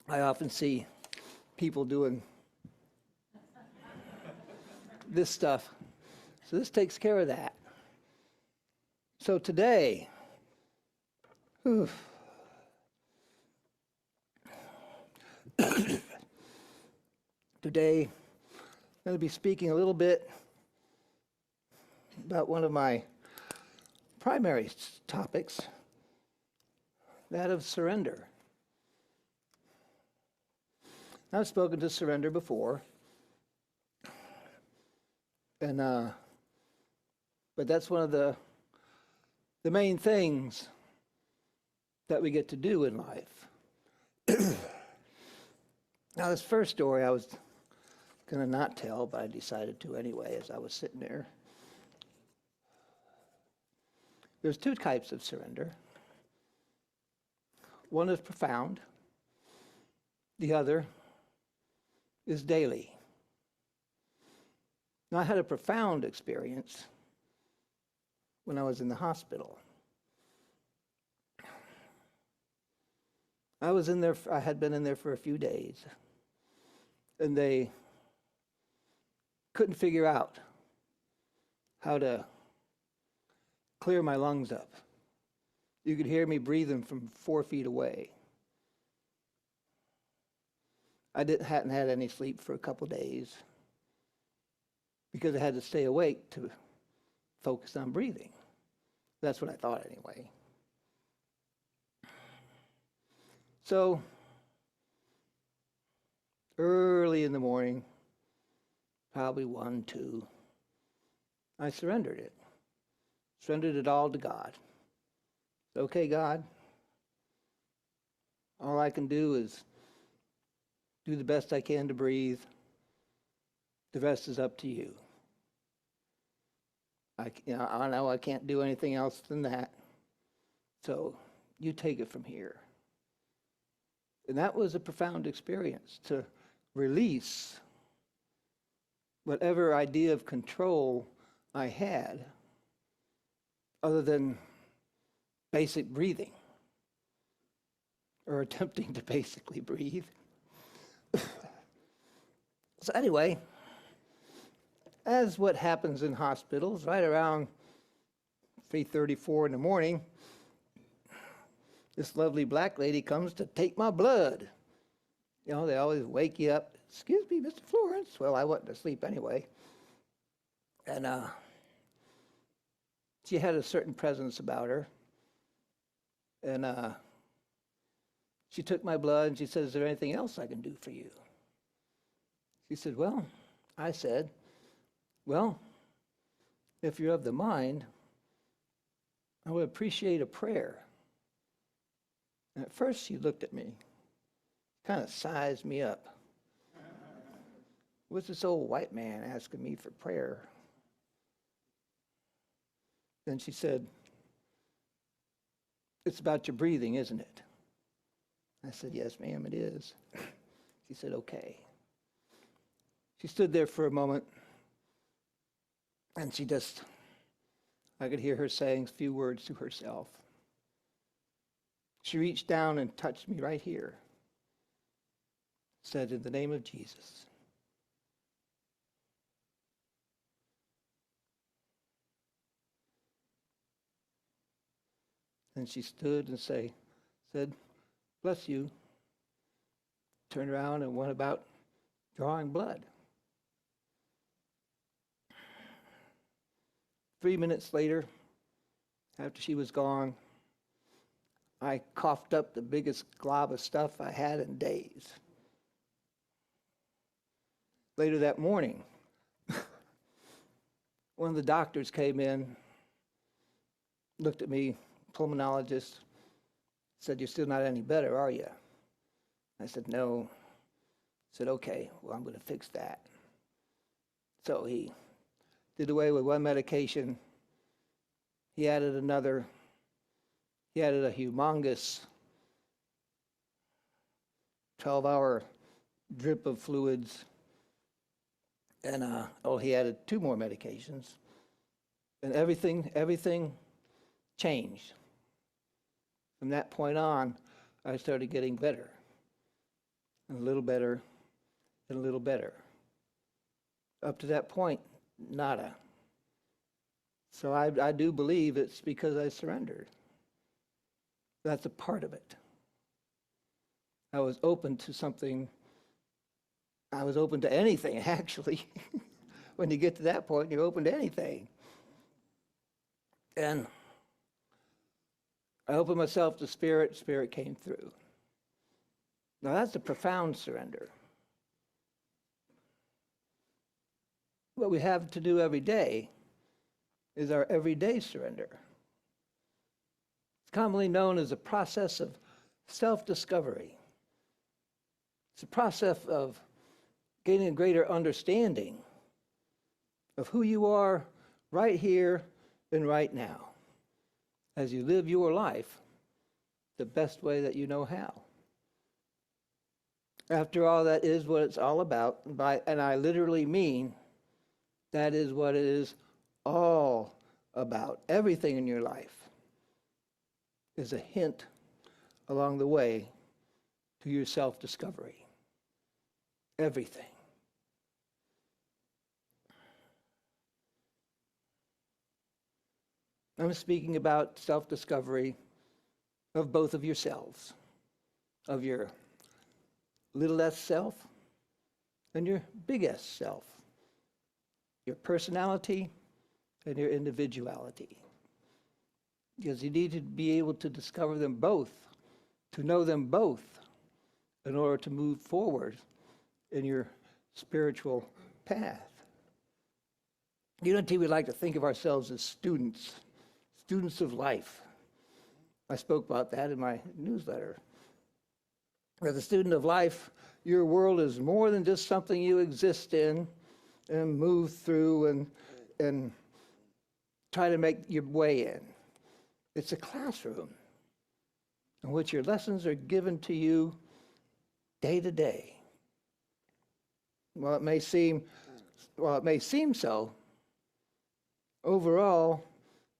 I often see people doing this stuff. So this takes care of that. So today, whew, today I'm going to be speaking a little bit about one of my primary topics, that of surrender. I've spoken to surrender before, and but that's one of the main things that we get to do in life. Now, this first story I was going to not tell, but I decided to anyway as I was sitting there. There's two types of surrender. One is profound. The other is daily. Now, I had a profound experience when I was in the hospital. I had been in there for a few days, and they couldn't figure out how to clear my lungs up. You could hear me breathing from 4 feet away. I hadn't had any sleep for a couple days because I had to stay awake to focus on breathing. That's what I thought anyway. So, early in the morning, probably 1, 2, I surrendered it. Surrendered it all to God. Okay, God, all I can do is do the best I can to breathe. The rest is up to you. I know I can't do anything else than that. So you take it from here. And that was a profound experience, to release whatever idea of control I had other than basic breathing, or attempting to basically breathe. So anyway, as what happens in hospitals, right around 3:34 in the morning, this lovely black lady comes to take my blood. You know, they always wake you up. Excuse me, Mr. Florence. Well, I wasn't asleep anyway. And she had a certain presence about her. And she took my blood and she said, "Is there anything else I can do for you?" She said, I said, "Well, if you're of the mind, I would appreciate a prayer." And at first she looked at me, kind of sized me up. What's this old white man asking me for prayer? Then she said, "It's about your breathing, isn't it?" I said, "Yes, ma'am, it is." She said, "Okay." She stood there for a moment, and I could hear her saying a few words to herself. She reached down and touched me right here. Said, "In the name of Jesus." And she stood and said, "Bless you." Turned around and went about drawing blood. 3 minutes later, after she was gone, I coughed up the biggest glob of stuff I had in days. Later that morning, one of the doctors came in, looked at me, pulmonologist, said, "You're still not any better, are you?" I said, "No." Said, "Okay, well, I'm going to fix that." So he did away with one medication. He added another. He added a humongous 12-hour drip of fluids. And he added 2 more medications. And everything changed. From that point on, I started getting better. and a little better, and a little better. Up to that point, nada. So I do believe it's because I surrendered. That's a part of it. I was open to something. I was open to anything, actually. When you get to that point, you're open to anything. And I opened myself to Spirit. Spirit came through. Now that's a profound surrender. What we have to do every day is our everyday surrender. It's commonly known as a process of self-discovery. It's a process of gaining a greater understanding of who you are right here and right now as you live your life the best way that you know how. After all, that is what it's all about, and I literally mean that is what it is all about. Everything in your life is a hint along the way to your self-discovery. Everything. I'm speaking about self-discovery of both of yourselves, of your little s self and your big S self, your personality and your individuality. Because you need to be able to discover them both, to know them both, in order to move forward in your spiritual path. Unity, we like to think of ourselves as students of life. I spoke about that in my newsletter. As a student of life, your world is more than just something you exist in and move through and try to make your way in. It's a classroom in which your lessons are given to you day to day. While it may seem so, overall,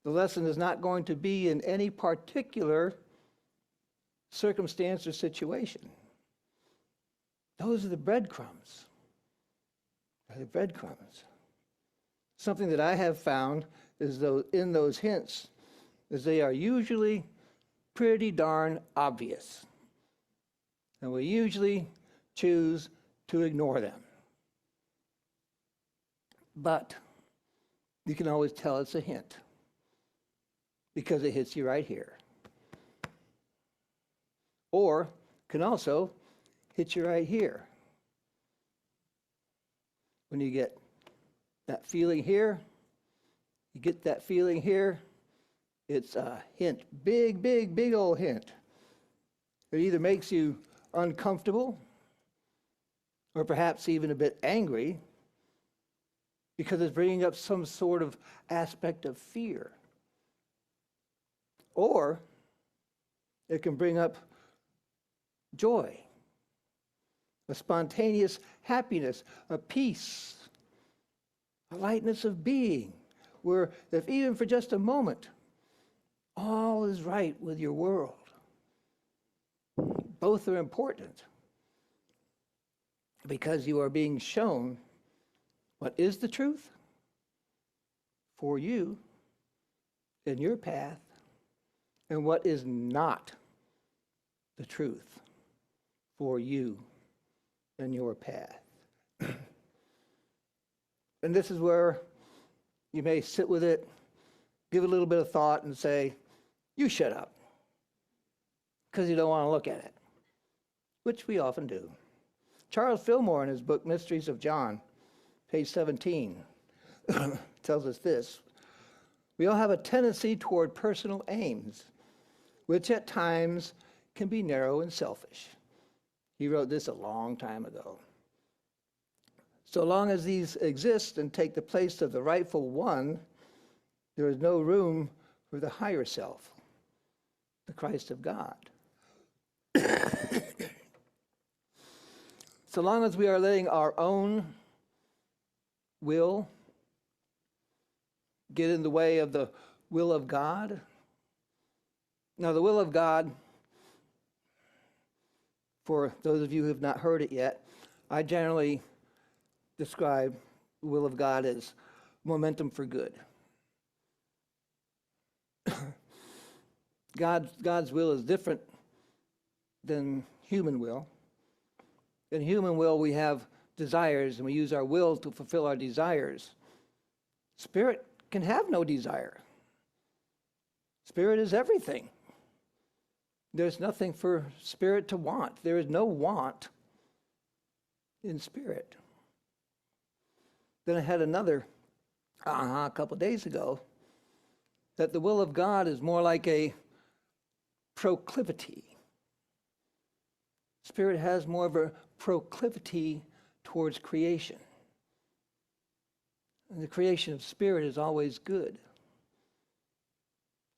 the lesson is not going to be in any particular circumstance or situation. Those are the breadcrumbs. Something that I have found is in those hints is they are usually pretty darn obvious. And we usually choose to ignore them. But you can always tell it's a hint because it hits you right here. Or can also hit you right here. When you get that feeling here, you get that feeling here, it's a hint, big old hint. It either makes you uncomfortable or perhaps even a bit angry because it's bringing up some sort of aspect of fear. Or it can bring up joy, a spontaneous happiness, a peace, a lightness of being, where if even for just a moment, all is right with your world. Both are important because you are being shown what is the truth for you in your path and what is not the truth for you in your path. And this is where you may sit with it, give it a little bit of thought and say, you shut up, because you don't want to look at it, which we often do. Charles Fillmore, in his book, Mysteries of John, page 17, tells us this: we all have a tendency toward personal aims, which at times can be narrow and selfish. He wrote this a long time ago. So long as these exist and take the place of the rightful one, there is no room for the higher self, the Christ of God. So long as we are letting our own will get in the way of the will of God. Now, the will of God, For those of you who have not heard it yet, I generally describe the will of God as momentum for good. God's will is different than human will. In human will, we have desires, and we use our will to fulfill our desires. Spirit can have no desire. Spirit is everything. There's nothing for spirit to want. There is no want in spirit. Then I had another a couple days ago, that the will of God is more like a proclivity. Spirit has more of a proclivity towards creation. And the creation of spirit is always good.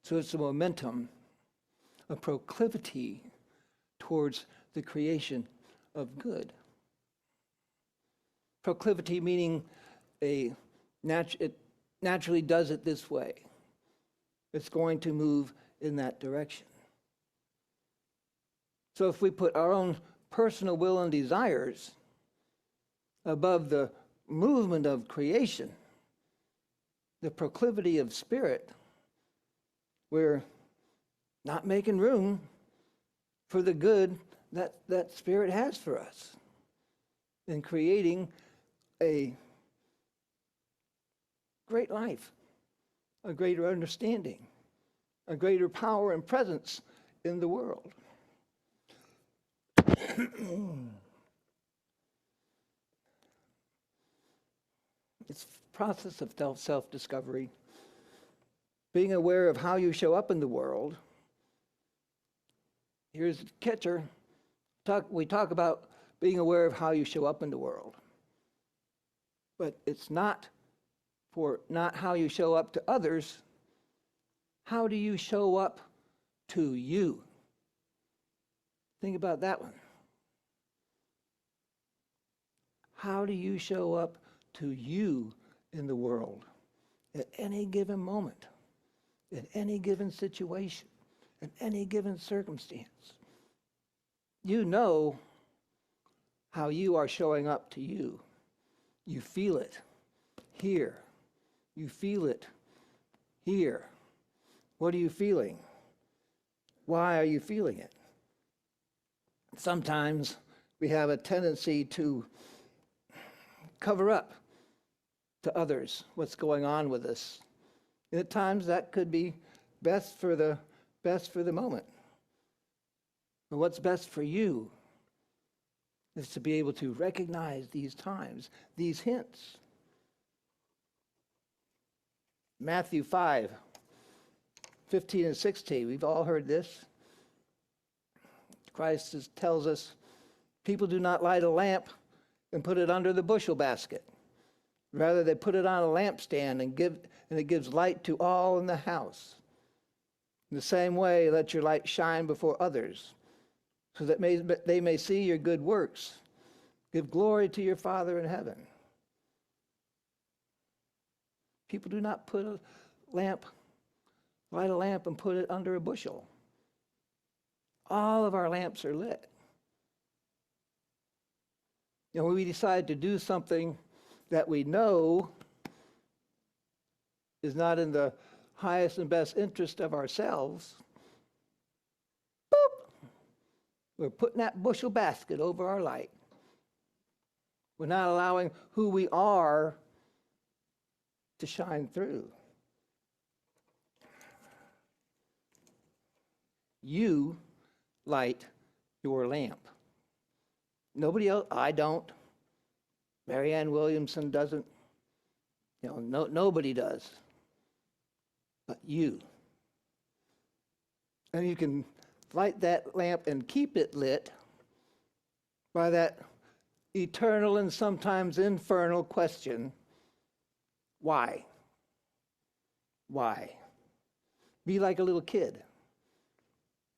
So it's a momentum, a proclivity towards the creation of good. Proclivity meaning it naturally does it this way. It's going to move in that direction. So if we put our own personal will and desires above the movement of creation, the proclivity of spirit, we're not making room for the good that spirit has for us in creating a great life, a greater understanding, a greater power and presence in the world. It's a process of self-discovery, being aware of how you show up in the world. Here's the catcher. We talk about being aware of how you show up in the world. But it's not how you show up to others. How do you show up to you? Think about that one. How do you show up to you in the world at any given moment, in any given situation, in any given circumstance? You know how you are showing up to you. You feel it here. You feel it here. What are you feeling? Why are you feeling it? Sometimes we have a tendency to cover up to others what's going on with us. And at times that could be best for the moment. But what's best for you is to be able to recognize these times, these hints. Matthew 5, 15 and 16, we've all heard this. Christ tells us, people do not light a lamp and put it under the bushel basket. Rather, they put it on a lampstand and it gives light to all in the house. In the same way, let your light shine before others, so that they may see your good works. Give glory to your Father in heaven. People do not light a lamp and put it under a bushel. All of our lamps are lit. And when we decide to do something that we know is not in the highest and best interest of ourselves, boop, we're putting that bushel basket over our light. We're not allowing who we are to shine through. You light your lamp. Nobody else, I don't. Marianne Williamson doesn't. Nobody does. But you. And you can light that lamp and keep it lit by that eternal and sometimes infernal question, why? Why? Be like a little kid.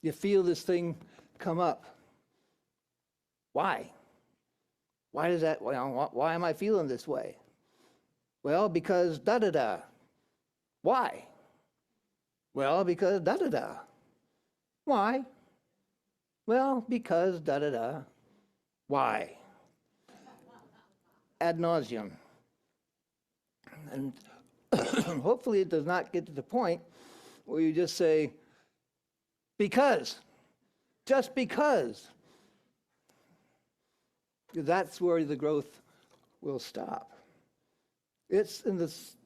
You feel this thing come up. Why? Why does that? Why am I feeling this way? Well, because da-da-da. Why? Well, because da-da-da. Why? Well, because da-da-da. Why? Ad nauseum. And hopefully it does not get to the point where you just say, because, just because. That's where the growth will stop. It's in this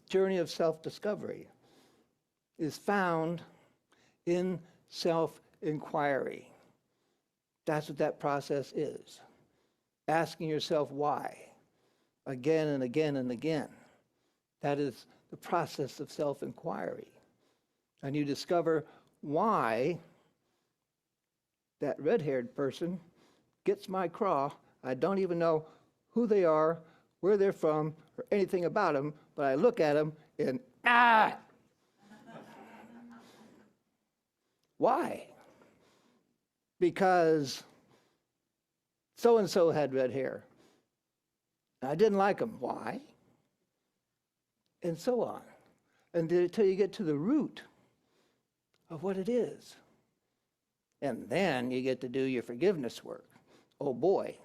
journey of self-discovery is found in self-inquiry. That's what that process is. Asking yourself why, again and again and again. That is the process of self-inquiry. And you discover why that red-haired person gets my craw. I don't even know who they are, where they're from, or anything about them, but I look at them and, Why? Because so-and-so had red hair. I didn't like him. Why? And so on. Until you get to the root of what it is. And then you get to do your forgiveness work. Oh boy.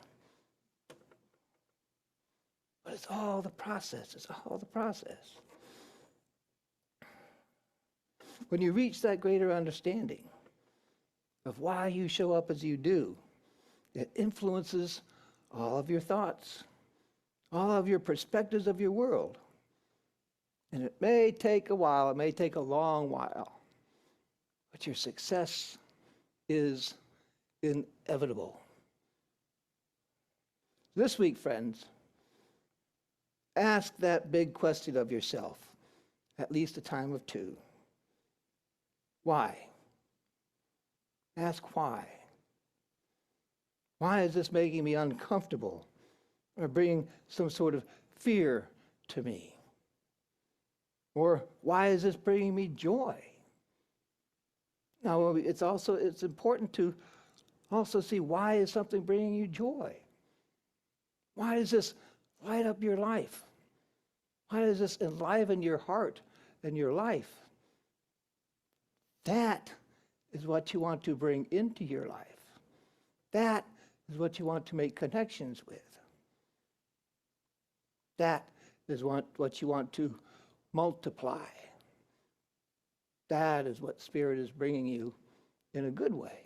But it's all the process. It's all the process. When you reach that greater understanding of why you show up as you do, it influences all of your thoughts, all of your perspectives of your world. And it may take a while, it may take a long while, but your success is inevitable. This week, friends, ask that big question of yourself, at least a time of two. Why? Ask why. Why is this making me uncomfortable or bringing some sort of fear to me? Or why is this bringing me joy? Now, it's important to also see, why is something bringing you joy? Why does this light up your life? Why does this enliven your heart and your life? That is what you want to bring into your life. That is what you want to make connections with. That is what you want to multiply. That is what Spirit is bringing you in a good way.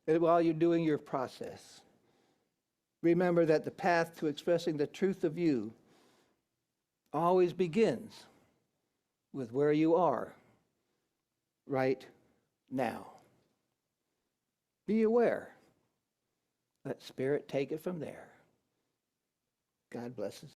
And while you're doing your process, remember that the path to expressing the truth of you always begins with where you are right now. Be aware. Let Spirit take it from there. God blesses.